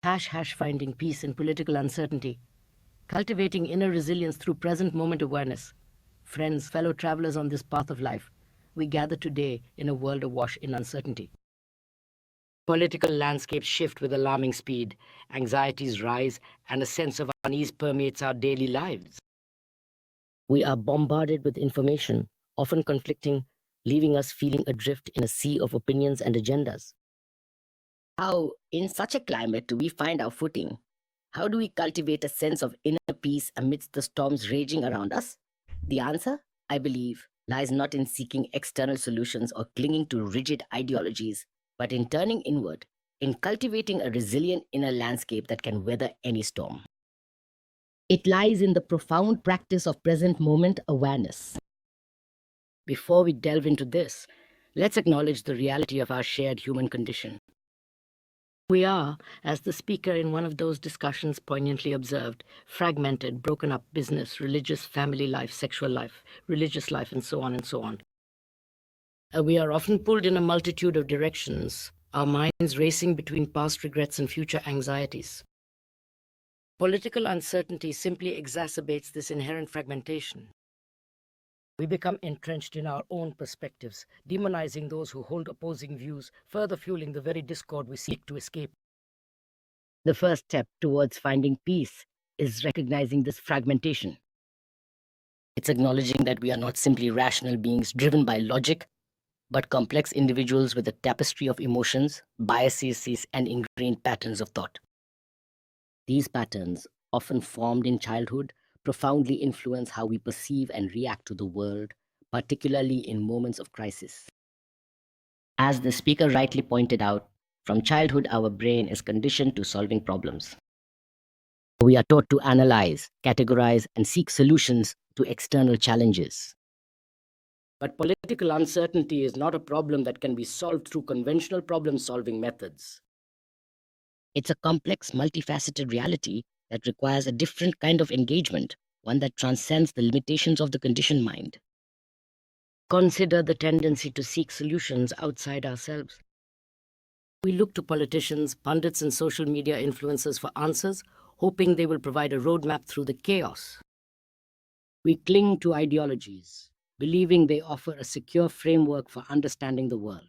Finding peace in political uncertainty. Cultivating inner resilience through present moment awareness. Friends, fellow travelers on this path of life, we gather today in a world awash in uncertainty. Political landscapes shift with alarming speed, anxieties rise, and a sense of unease permeates our daily lives. We are bombarded with information, often conflicting, leaving us feeling adrift in a sea of opinions and agendas. How, in such a climate, do we find our footing? How do we cultivate a sense of inner peace amidst the storms raging around us? The answer, I believe, lies not in seeking external solutions or clinging to rigid ideologies, but in turning inward, in cultivating a resilient inner landscape that can weather any storm. It lies in the profound practice of present moment awareness. Before we delve into this, let's acknowledge the reality of our shared human condition. We are, as the speaker in one of those discussions poignantly observed, fragmented, broken up business, religious, family life, sexual life, religious life, and so on and so on. We are often pulled in a multitude of directions, our minds racing between past regrets and future anxieties. Political uncertainty simply exacerbates this inherent fragmentation. We become entrenched in our own perspectives, demonizing those who hold opposing views, further fueling the very discord we seek to escape. The first step towards finding peace is recognizing this fragmentation. It's acknowledging that we are not simply rational beings driven by logic, but complex individuals with a tapestry of emotions, biases, and ingrained patterns of thought. These patterns, often formed in childhood, profoundly influence how we perceive and react to the world, particularly in moments of crisis. As the speaker rightly pointed out, from childhood our brain is conditioned to solving problems. We are taught to analyze, categorize, and seek solutions to external challenges. But political uncertainty is not a problem that can be solved through conventional problem-solving methods. It's a complex, multifaceted reality that requires a different kind of engagement, one that transcends the limitations of the conditioned mind. Consider the tendency to seek solutions outside ourselves. We look to politicians, pundits, and social media influencers for answers, hoping they will provide a roadmap through the chaos. We cling to ideologies, believing they offer a secure framework for understanding the world.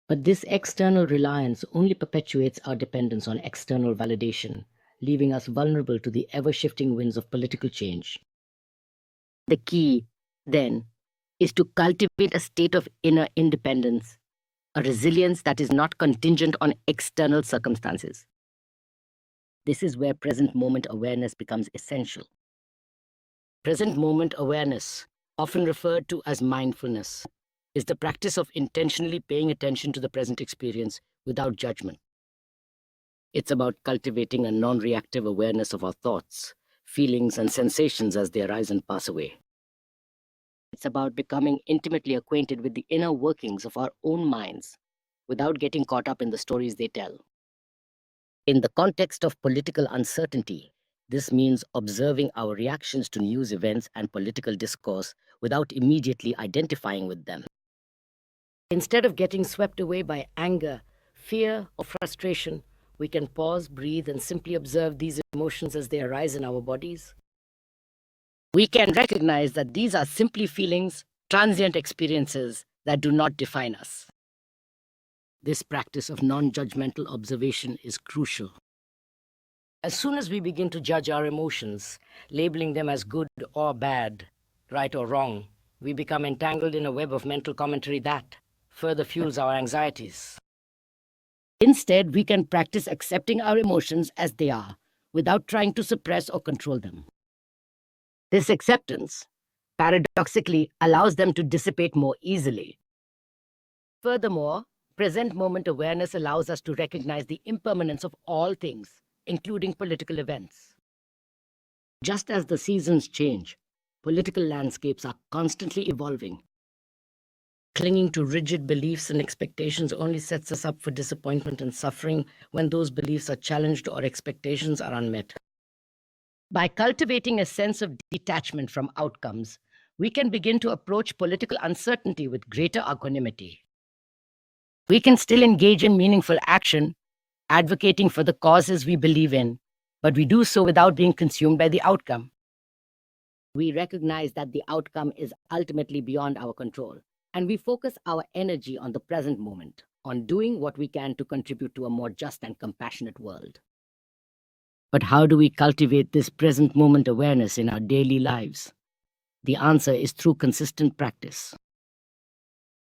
But this external reliance only perpetuates our dependence on external validation, leaving us vulnerable to the ever-shifting winds of political change. The key, then, is to cultivate a state of inner independence, a resilience that is not contingent on external circumstances. This is where present moment awareness becomes essential. Present moment awareness, often referred to as mindfulness, is the practice of intentionally paying attention to the present experience without judgment. It's about cultivating a non-reactive awareness of our thoughts, feelings, and sensations as they arise and pass away. It's about becoming intimately acquainted with the inner workings of our own minds without getting caught up in the stories they tell. In the context of political uncertainty, this means observing our reactions to news events and political discourse without immediately identifying with them. Instead of getting swept away by anger, fear, or frustration, we can pause, breathe, and simply observe these emotions as they arise in our bodies. We can recognize that these are simply feelings, transient experiences that do not define us. This practice of non-judgmental observation is crucial. As soon as we begin to judge our emotions, labeling them as good or bad, right or wrong, we become entangled in a web of mental commentary that further fuels our anxieties. Instead, we can practice accepting our emotions as they are, without trying to suppress or control them. This acceptance, paradoxically, allows them to dissipate more easily. Furthermore, present moment awareness allows us to recognize the impermanence of all things, including political events. Just as the seasons change, political landscapes are constantly evolving. Clinging to rigid beliefs and expectations only sets us up for disappointment and suffering when those beliefs are challenged or expectations are unmet. By cultivating a sense of detachment from outcomes, we can begin to approach political uncertainty with greater equanimity. We can still engage in meaningful action, advocating for the causes we believe in, but we do so without being consumed by the outcome. We recognize that the outcome is ultimately beyond our control, and we focus our energy on the present moment, on doing what we can to contribute to a more just and compassionate world. But how do we cultivate this present moment awareness in our daily lives? The answer is through consistent practice.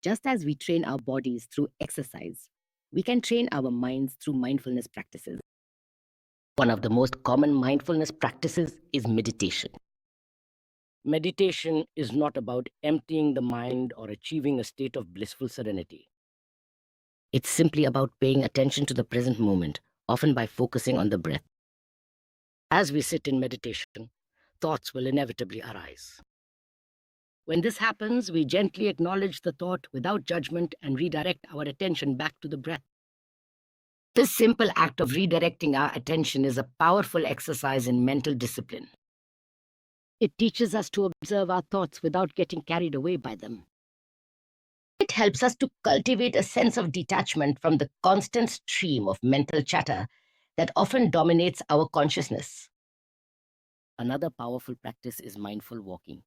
Just as we train our bodies through exercise, we can train our minds through mindfulness practices. One of the most common mindfulness practices is meditation. Meditation is not about emptying the mind or achieving a state of blissful serenity. It's simply about paying attention to the present moment, often by focusing on the breath. As we sit in meditation, thoughts will inevitably arise. When this happens, we gently acknowledge the thought without judgment and redirect our attention back to the breath. This simple act of redirecting our attention is a powerful exercise in mental discipline. It teaches us to observe our thoughts without getting carried away by them. It helps us to cultivate a sense of detachment from the constant stream of mental chatter that often dominates our consciousness. Another powerful practice is mindful walking.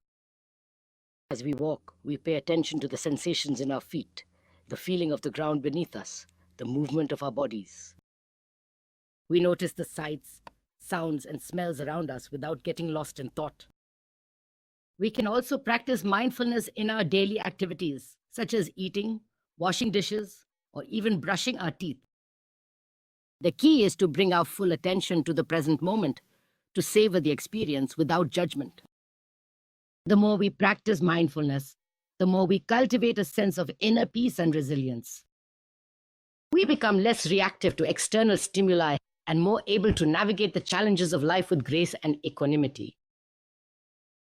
As we walk, we pay attention to the sensations in our feet, the feeling of the ground beneath us, the movement of our bodies. We notice the sights, sounds, and smells around us without getting lost in thought. We can also practice mindfulness in our daily activities, such as eating, washing dishes, or even brushing our teeth. The key is to bring our full attention to the present moment, to savor the experience without judgment. The more we practice mindfulness, the more we cultivate a sense of inner peace and resilience. We become less reactive to external stimuli and more able to navigate the challenges of life with grace and equanimity.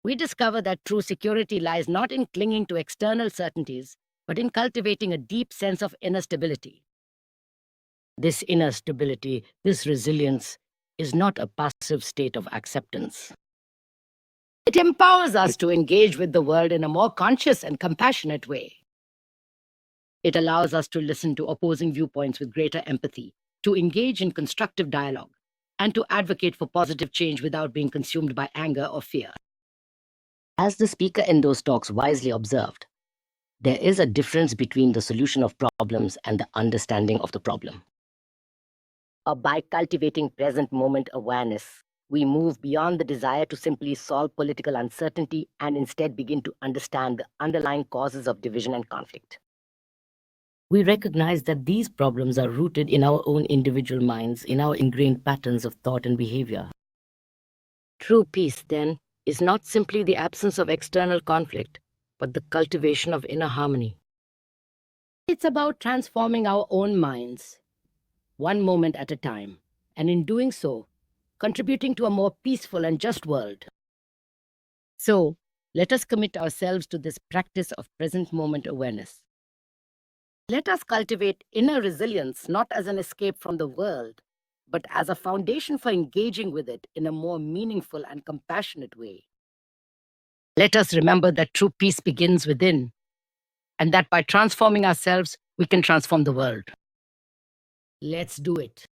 We discover that true security lies not in clinging to external certainties, but in cultivating a deep sense of inner stability. This inner stability, this resilience, is not a passive state of acceptance. It empowers us to engage with the world in a more conscious and compassionate way. It allows us to listen to opposing viewpoints with greater empathy, to engage in constructive dialogue, and to advocate for positive change without being consumed by anger or fear. As the speaker in those talks wisely observed, there is a difference between the solution of problems and the understanding of the problem. By cultivating present moment awareness, we move beyond the desire to simply solve political uncertainty and instead begin to understand the underlying causes of division and conflict. We recognize that these problems are rooted in our own individual minds, in our ingrained patterns of thought and behavior. True peace, then, is not simply the absence of external conflict, but the cultivation of inner harmony. It's about transforming our own minds, one moment at a time, and in doing so, contributing to a more peaceful and just world. So, let us commit ourselves to this practice of present moment awareness. Let us cultivate inner resilience not as an escape from the world, but as a foundation for engaging with it in a more meaningful and compassionate way. Let us remember that true peace begins within, and that by transforming ourselves, we can transform the world. Let's do it.